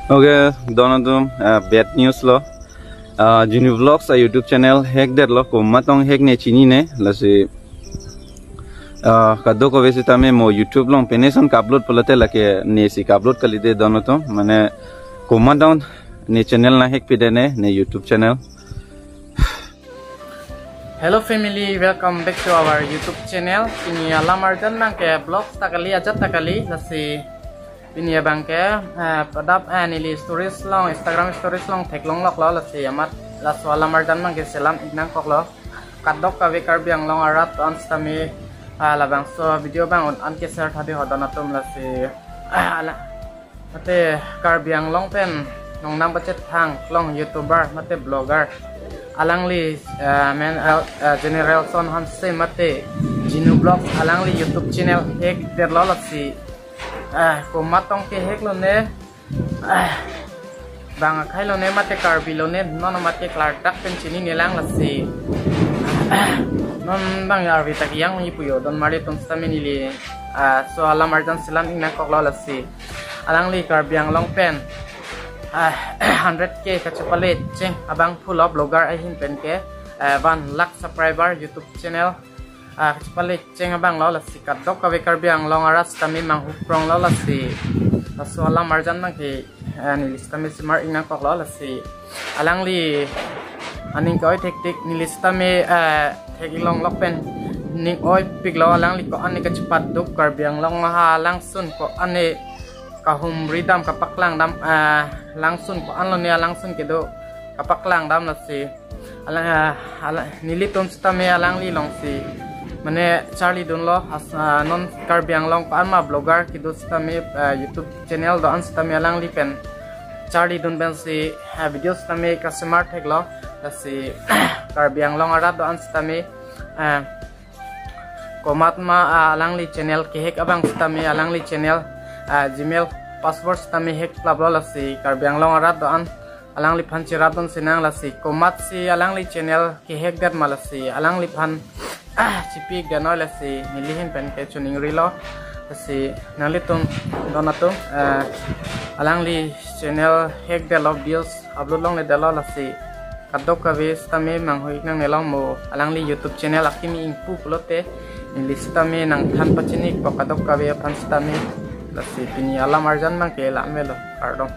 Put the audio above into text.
Okay, donatum bad news lo. Genuvlog sa YouTube channel hack der lo ko matong hack ne chini ne lasi kado ko vese tame mo YouTube long peneson ka upload polate lake ne si ka upload kalide donatum mane ko matong ne channel na hack pidene ne YouTube channel. Hello family, welcome back to our YouTube channel. Ini alamarjan bangke blog takali ajat takali lasi ini bangke padap nili stories long Instagram stories long tek long lok lo lasi amat lasu alamarjan bangke selam ignang kok lo kadok kawe karbi ang long arat on stami labang so video bang on anke share thadi hodanatum lasi ala mate karbi ang long pen nong nang bacet thang long YouTuber mate blogger alangli men general son hanse mate Genuvlog alangli YouTube channel hek der lolasi ko matong ke hek lo ne bang khai lo ne mate karbi lo ne non mate klar tak pen chini nilang lasi non bang arvi tak yang ni puyo don mari ton stamini li so alam arjan silam ina kok lo lasi alangli karbi ang long pen 100k kachapalit cheng abang full of blogger ahin pen ke 1 lakh subscriber YouTube channel kachapalit cheng abang lo lasi kadok kawe karbi ang long aras kami manghuprong lo lasi lasu alam marjan mang ki nilis kami smart ina kok lo lasi alang li aning koi tektik nilis kami tekilong lokpen ning oi piglo alang li ko ani kachapat duk karbi ang long ha langsun ko ani kahum ridam kapaklang dam langsun ko anlo niya langsun kedo kapaklang dam lasi alang niliton stame alang li long si mane Charlie don lo non karbiang long ko anma blogger kedo stame YouTube channel do an stame alang li pen Charlie don ben si video stame customer tag lo lasi karbiang long ara do an stame komatma alang li channel ke hek abang stame alang li channel Gmail password stami hack klablo lasi karbiang long arat doan alang li phan chiradon sinang lasi komat si alang li channel ki hack dat malasi alang li phan chipi gano lasi milihin pen ke chuning rilo lasi nali tum donatum alang li channel hack de love deals upload long le dalo lasi kadok kawe stami manghoik nang nelong mo alang li YouTube channel akimi ingpu pulote listami nang than pachinik kadok kawe phan stami lasi pini alam arjan mang ke la melo pardon